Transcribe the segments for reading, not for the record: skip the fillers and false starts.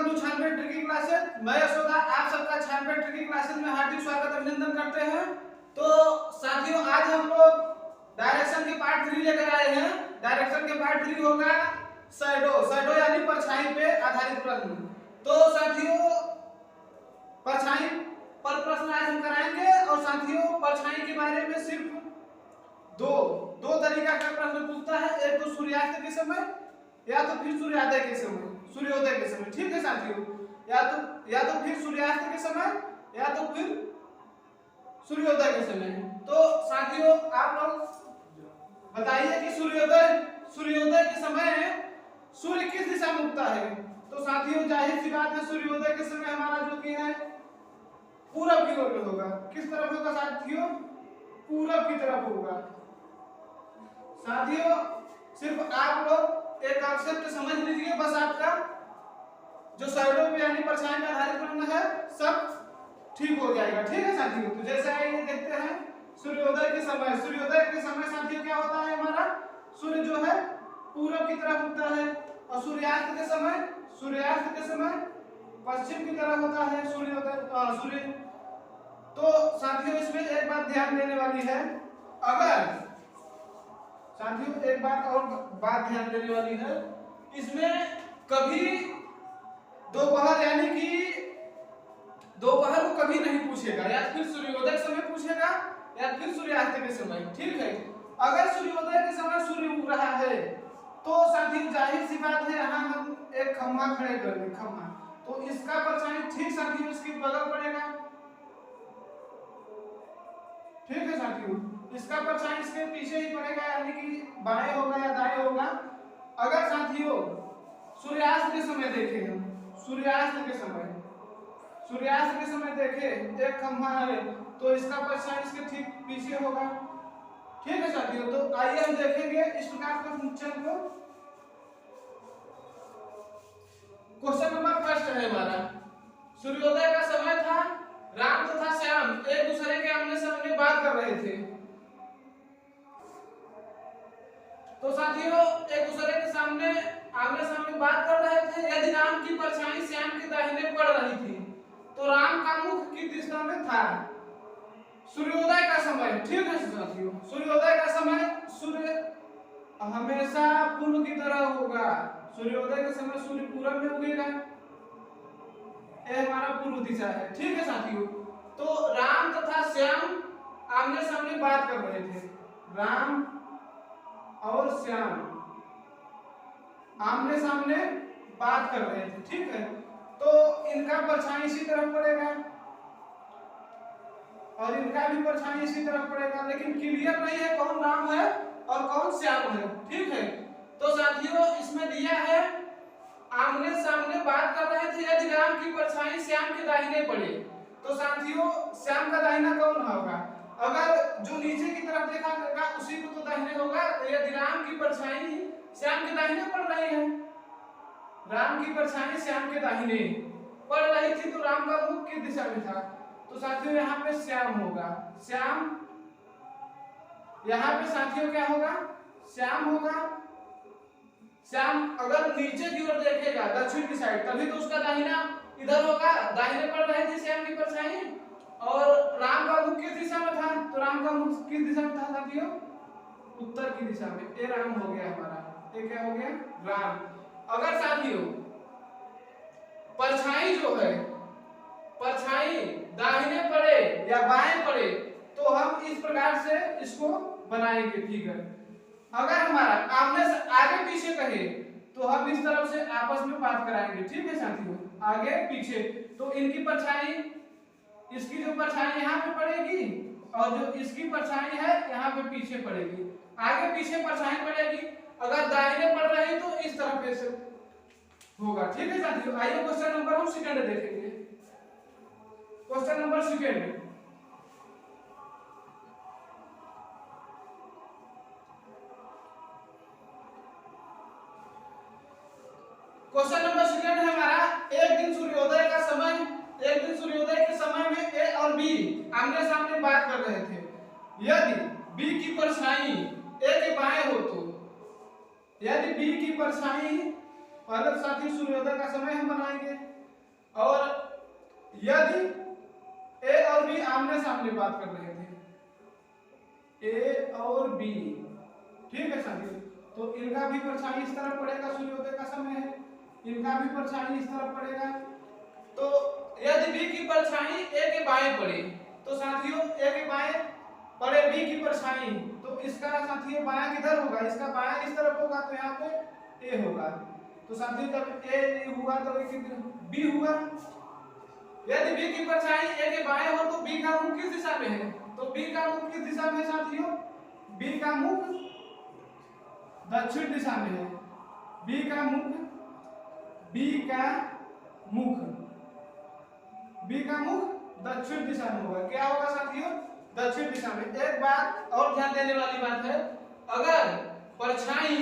Welcome to छानबे tricky classes. मैं यशोदा आप सबका छानबे ट्रिकी क्लासेस में हार्दिक स्वागत अभिनंदन करते हैं। तो साथियों, आज हम लोग डायरेक्शन के पार्ट 3 लेकर आए हैं। डायरेक्शन के पार्ट 3 होगा शैडो यानी परछाई पे आधारित प्रश्न। तो साथियों, परछाई पर प्रश्न आज हम कराएंगे। और साथियों, परछाई के बारे में सिर्फ दो तरीका का प्रश्न पूछता है। एक तो सूर्यास्त के समय या तो फिर सूर्योदय के समय। ठीक है साथियों, या तो फिर सूर्यास्त के समय या तो फिर सूर्योदय के समय। तो साथियों, आप लोग बताइए कि सूर्योदय के समय सूर्य किस दिशा में उगता है। तो साथियों, जाहिर सी बात है, सूर्योदय के समय हमारा जो कि है पूरब की ओर में होगा। किस तरफ होगा साथियों? पूरब की तरफ होगा। साथियों, सिर्फ आप लोग एक कॉन्सेप्ट समझ लीजिए, बस आपका जो शैडो यानी परछाई पर आधारित प्रश्न है सब ठीक हो जाएगा। ठीक है साथियों, तो जैसे आइए देखते हैं सूर्योदय के समय साथियों क्या होता है, हमारा सूर्य जो है पूरब की तरफ उगता है। और सूर्यास्त के समय पश्चिम की तरफ होता है सूर्य। तो साथियों, इसमें एक बात ध्यान देने वाली है। साथियों, एक बात ध्यान देने वाली है, इसमें कभी दोपहर यानी कि दोपहर को कभी नहीं पूछेगा, या फिर सूर्योदय के समय पूछेगा या फिर सूर्यास्त के समय। ठीक है, अगर सूर्योदय के समय सूर्य उग रहा है तो साथियों जाहिर सी बात है, यहाँ हम एक खंभा खड़े कर दें, तो इसका परछाई ठीक साथियों इसके बगल पड़ेगा। ठीक है साथियों, इसका परछाई इसके पीछे ही पड़ेगा, यानी कि बाएं होगा या दाएं होगा। अगर साथियों सूर्यास्त के समय देखें, सूर्यास्त के समय देखें एक खंभा है, तो इसका परछाई इसके ठीक पीछे होगा। ठीक है साथियों, तो आइए हम देखेंगे इस प्रकार के फंक्शन को। क्वेश्चन नंबर फर्स्ट है हमारा, सूर्योदय का समय था, राम तथा श्याम एक दूसरे के आमने सामने बात कर रहे थे। तो साथियों, एक दूसरे के सामने आमने सामने बात कर रहे थे। यदि राम की परछाई श्याम के दाहिने पड़ रही थी तो राम का मुख किस दिशा में था? सूर्योदय का समय। ठीक है साथियों, सूर्योदय का समय सूर्य हमेशा पूर्व की तरह होगा। सूर्योदय के समय सूर्य पूरब में उगेगा, यह हमारा पूर्व दिशा है। ठीक है साथियों, तो राम तथा श्याम आमने सामने बात कर रहे थे। राम और श्याम आमने सामने बात कर रहे थे। ठीक है, तो इनका परछाई इसी तरफ पड़ेगा और इनका भी परछाई इसी तरफ पड़ेगा, लेकिन क्लियर नहीं है कौन राम है और कौन श्याम है। ठीक है, तो साथियों इसमें दिया है आमने सामने बात कर रहे थे, यदि राम की परछाई श्याम के दाहिने पड़े। तो साथियों, श्याम का दाहिना कौन होगा? अगर जो नीचे की तरफ देखा होगा उसी को तो दाहिने होगा। यदि राम की परछाई श्याम के दाहिने पड़ रही है, राम की परछाई श्याम के दाहिने पड़ रही थी, तो राम का मुख किस दिशा में था? तो साथियों यहाँ पे श्याम होगा। यहाँ पे साथियों क्या होगा? श्याम होगा। श्याम अगर नीचे की ओर देखेगा दक्षिण की साइड, तभी तो उसका दाहिना इधर होगा, दाहिने पड़ रही थी श्याम की परछाई। और राम का मुख किस दिशा में था? तो राम का मुख किस दिशा में था साथियों? उत्तर की दिशा में। ये राम हो गया हमारा, ये क्या हो गया? राम। अगर साथियों परछाई जो है, परछाई दाहिने पड़े या बाएं पड़े, तो हम इस प्रकार से इसको बनाएंगे फिगर। अगर हमारा आमने से आगे पीछे कहे तो हम इस तरफ से आपस में बात कराएंगे। ठीक है साथियों, आगे पीछे, तो इनकी परछाई, इसकी जो परछाई यहाँ पे पड़ेगी और जो इसकी परछाई है यहाँ पे पीछे पड़ेगी। आगे पीछे परछाई पड़ेगी, अगर दाहिने पड़ रही तो इस तरफ से होगा। ठीक है साथियों, आइए क्वेश्चन नंबर हम सेकंड देखेंगे। Question number second, question number second है हमारा, एक दिन सूर्योदय के समय में ए और बी आमने सामने बात कर रहे थे। यदि बी की परछाई ए के बाएं हो तो, यदि बी की परछाई, पहले साथी सूर्योदय का समय हम बनाएंगे, और यदि ए और बी आमने सामने बात कर रहे थे, ए और बी, ठीक है साथियों, तो इनका भी परछाई इस तरफ पड़ेगा, सूर्योदय का समय है, इनका भी परछाई इस तरफ पड़ेगा। तो यदि बी की परछाई ए के बाएं पड़े तो साथियों ए के बाएं पड़े बी की परछाई, तो इसका साथियों बायां किधर होगा, इसका बायां इस तरफ होगा, तो यहाँ पे ए होगा। तो साथियों जब ए हुआ तो बी हुआ। यदि बी की परछाई ए के बाएं हो तो बी का मुख किस दिशा में है, तो बी का मुख किस दिशा में है साथियों, बी का मुख दक्षिण दिशा में है। बी का मुख दक्षिण दिशा में होगा। क्या होगा साथियों, दक्षिण दिशा में। एक बात और ध्यान देने वाली बात है, अगर परछाई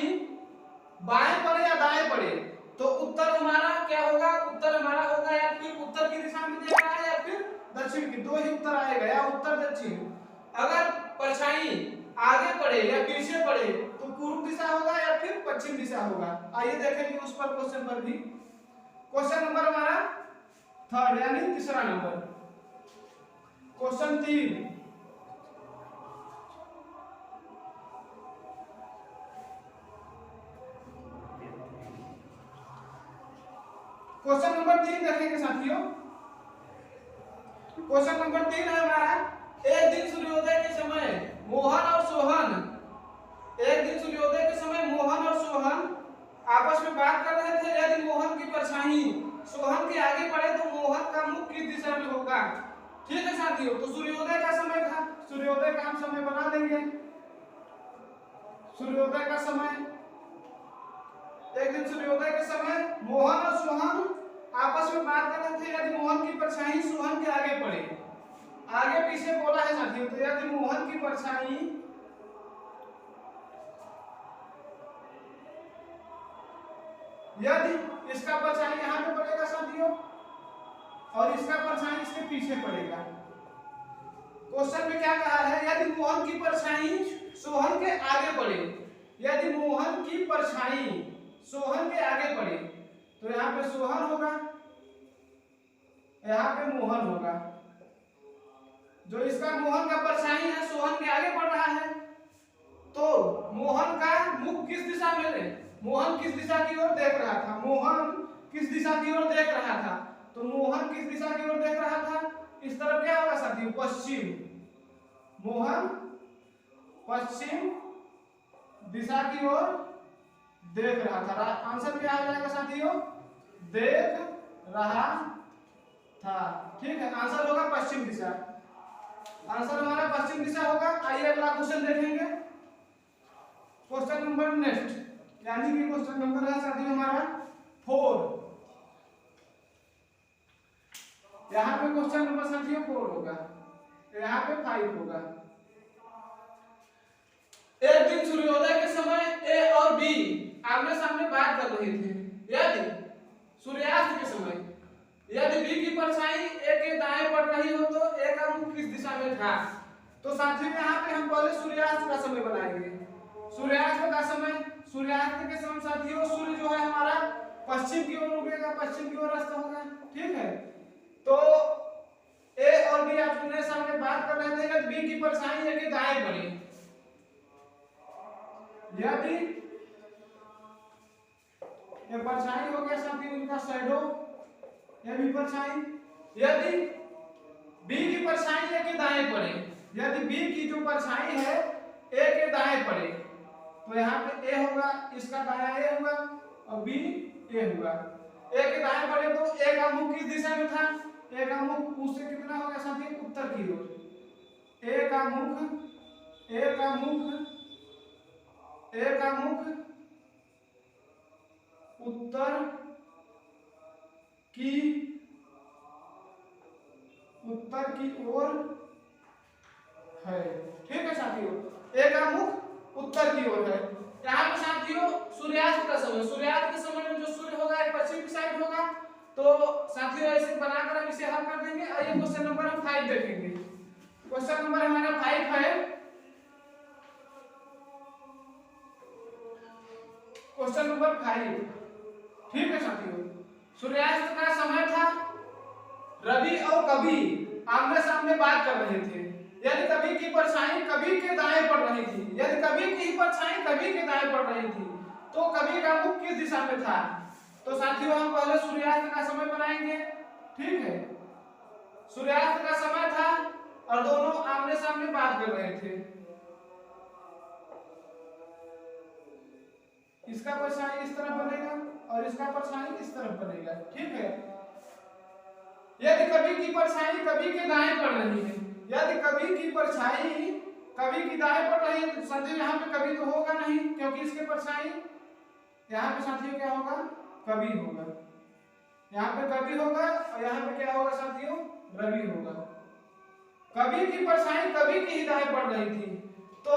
बाएं पड़े या दाएं पड़े तो उत्तर हमारा क्या होगा, उत्तर हमारा होगा या फिर उत्तर की दिशा में देख रहा है या फिर दक्षिण की, दो ही उत्तर आएगा, या उत्तर दक्षिण। अगर परछाई आगे पड़े या पीछे पड़े तो पूर्व दिशा होगा या फिर पश्चिम दिशा होगा। आइए देखेंगे उस पर क्वेश्चन पर भी। क्वेश्चन नंबर हमारा थर्ड यानी तीसरा नंबर, क्वेश्चन 3। क्वेश्चन नंबर 3 देखेंगे साथियों। क्वेश्चन नंबर 3 है हमारा, एक दिन सूर्योदय के समय मोहन और सोहन, एक दिन सूर्योदय के समय मोहन और सोहन आपस में बात कर रहे थे। यदि मोहन की परछाई सोहन के आगे पड़े तो मोहन का मुख किस दिशा में होगा। ठीक है साथियों, तो सूर्योदय का समय था, सूर्योदय का हम समय बना देंगे। सूर्योदय का समय, एक दिन सूर्योदय के समय मोहन और सोहन आपस में बात कर रहे थे। यदि मोहन की परछाई सोहन के आगे पड़े, आगे पीछे बोला है साथियों, तो यदि मोहन की परछाई यदि इसका परछाई यहाँ पे पड़ेगा साथियों और इसका परछाई इसके पीछे पड़ेगा। क्वेश्चन में क्या कहा है, यदि मोहन की परछाई सोहन के आगे पड़े, यदि मोहन की परछाई सोहन के आगे पड़े तो यहाँ पे सोहन होगा, यहाँ पे मोहन होगा। जो इसका मोहन का परछाई है सोहन के आगे पड़ रहा है, तो मोहन का मुख किस दिशा में है, मोहन किस दिशा की ओर देख रहा था, मोहन किस दिशा की ओर देख रहा था, तो मोहन किस दिशा की ओर देख रहा था, इस तरफ क्या होगा साथियों, पश्चिम। मोहन पश्चिम दिशा की ओर देख रहा था। आंसर क्या आ जाएगा साथियों, देख रहा था। ठीक है, आंसर होगा पश्चिम दिशा, आंसर हमारा पश्चिम दिशा होगा। आइए अगला क्वेश्चन देखेंगे, क्वेश्चन नंबर नेक्स्ट, यानी कि क्वेश्चन नंबर है साथियों हमारा 4। यहाँ पे क्वेश्चन नंबर साथियों 4 होगा, यहाँ पे 5 होगा। एक दिन सूर्योदय के समय ए और बी आमने सामने बात कर रहे थे। यदि सूर्यास्त के समय यदि बी की परछाई ए के दाएं पड़ रही हो तो ए का मुख किस दिशा में था। तो साथियों यहाँ पे हम पहले सूर्यास्त का समय बनाएंगे। सूर्यास्त का समय, सूर्यास्त के समय साथियों सूर्य जो है हमारा पश्चिम की ओर उगेगा, पश्चिम की ओर अस्त होगा। ठीक है, तो ए और बी आपने सामने बात कर रहे थे कि बी की परछाई ए के दाएं पड़ी, यदि ये परछाई हो गया साथियों इनका शैडो, ये भी परछाई। यदि बी की परछाई ए के दाएं पड़े, यदि बी की जो परछाई है ए के दाएं पड़े तो यहाँ पे ए होगा, इसका दायां ए होगा और बी ए होगा। ए के दाएं पड़े तो ए का मुख किस दिशा में था, ए का मुख उससे कितना होगा साथियों, उत्तर की ओर। ए का मुख, ए का मुख, ए का मुख उत्तर की ओर है। ठीक है साथियों, ए का मुख उत्तर की ओर है। यहाँ पे साथियों सूर्यास्त का समय, सूर्यास्त के समय में जो सूर्य होगा एक पश्चिम की साइड होगा। तो साथियों ऐसे बनाकर हम इसे हल कर देंगे। आइए क्वेश्चन नंबर हम 5 देखेंगे। क्वेश्चन नंबर हमारा 5 है, क्वेश्चन नंबर 5। ठीक है साथियों, सूर्यास्त का समय था कभी आमने सामने बात कर रहे थे। यदि कभी की परछाई कभी के दाएं पड़ रही थी, यदि कभी की परछाई कभी के दाएं पड़ रही थी, तो कभी का मुख किस दिशा में था? तो साथियों हम पहले सूर्यास्त का समय बनाएंगे। ठीक है, सूर्यास्त का समय था और दोनों आमने सामने बात कर रहे थे। इसका परछाई इस तरफ बनेगा और इसका परछाई इस तरफ बनेगा। ठीक है, यदि कभी की परछाई कभी के दाएं पड़ रही है, यदि कभी की परछाई कभी की दाएं पड़ रही है, तो साथियों यहाँ पे कभी तो होगा नहीं, क्योंकि इसके परछाई यहाँ पे साथियों क्या होगा? कभी होगा। यहाँ पे कभी होगा और यहाँ पे क्या होगा साथियों? रवि होगा। कभी की परछाई कभी की ही दाएं पड़ रही थी, तो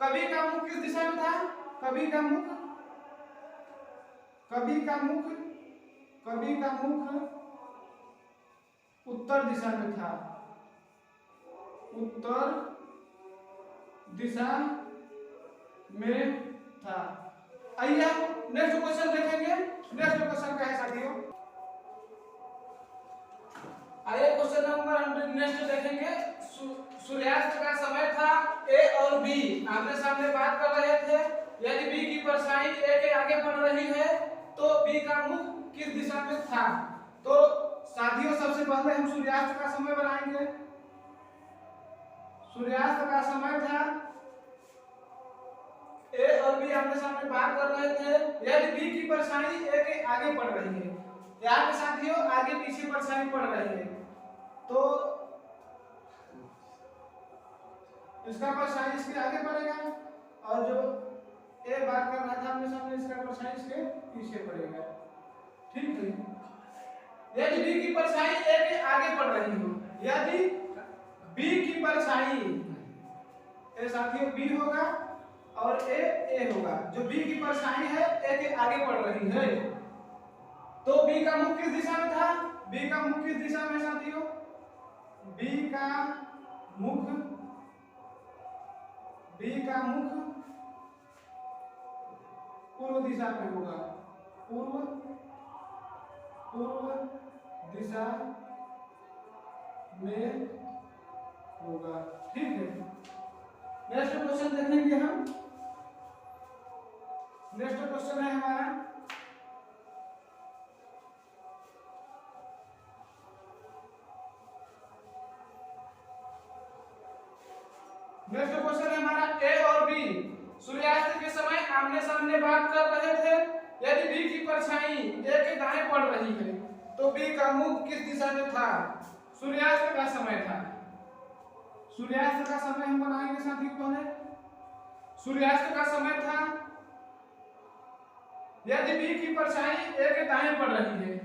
कभी का मुख किस दिशा में था? कभी का मुख उत्तर दिशा में था, उत्तर दिशा में था। आइए हम नेक्स्ट क्वेश्चन देखेंगे। नेक्स्ट क्वेश्चन क्या है साथियों? आइए क्वेश्चन नंबर हम नेक्स्ट देखेंगे। सूर्यास्त का समय था, ए और बी आमने सामने बात कर रहे थे। यदि बी की परछाई ए के आगे बढ़ रही है, तो बी का मुख किस दिशा में था? तो साथियों सबसे पहले हम सूर्यास्त का समय बनाएंगे। सूर्यास्त का समय था, ए और बी आमने सामने बात कर रहे थे। यदि बी की परछाई ए के आगे बढ़ रही है, यहाँ पे साथियों आगे पीछे परछाई पड़ रही है, तो इसका परछाई इसके आगे पड़ेगा और जो ए बात कर रहा था आमने सामने, इसका परछाई इसके पीछे पड़ेगा। ठीक है, यदि बी की परछाई ए के आगे पड़ रही हो, यदि बी की परछाई ए साथियों बी होगा और ए होगा, जो बी की परछाई है ए के आगे पड़ रही है, तो बी का मुख किस दिशा में था? बी का मुख किस दिशा में साथियों? बी का मुख पूर्व दिशा में होगा, पूर्व दिशा में होगा। ठीक है, नेक्स्ट क्वेश्चन देखेंगे हम। नेक्स्ट क्वेश्चन है हमारा, नेक्स्ट क्वेश्चन है हमारा, ए और बी सूर्यास्त के समय आमने सामने बात कर रहे थे। यदि बी की परछाई ए के दाएं पड़ रही है, तो बी का मुख किस दिशा में था? सूर्यास्त का समय था। सूर्यास्त का समय हम बनाएंगे साथियों पहले। सूर्यास्त का समय था, यदि बी की परछाई ए के दाएं पड़ रही है,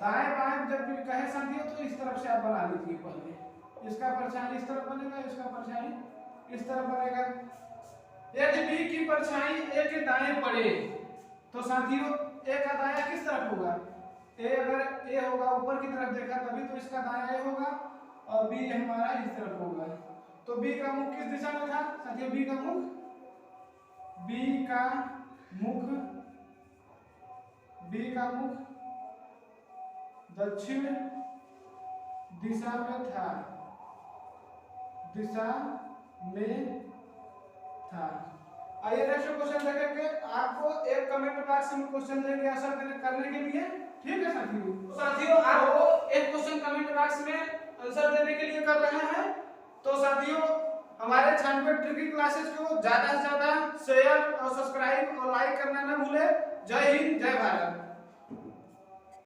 दाएं बाएं जब भी कहे साथियों तो इस तरफ से आप बना लीजिए पहले। इसका परछाई इस तरफ बनेगा, इसका परछाई इस तरफ बनेगा। यदि बी की परछाई ए के दाएं पड़े, तो साथियों ए का दायां किस तरफ होगा? ए अगर ए होगा ऊपर की तरफ देखा तभी तो इसका दायां ए होगा और बी हमारा इस तरफ होगा। तो बी का मुख किस दिशा में था साथियों? बी का मुख दक्षिण दिशा में था, आइए नेक्स्ट क्वेश्चन देखेंगे। आपको एक कमेंट बॉक्स में क्वेश्चन देंगे आंसर करने के लिए। ठीक है साथियों आपको एक क्वेश्चन कमेंट बॉक्स में आंसर देने के लिए कर रहे हैं। तो साथियों हमारे 96 ट्रिकी क्लासेस को ज्यादा से ज्यादा शेयर और सब्सक्राइब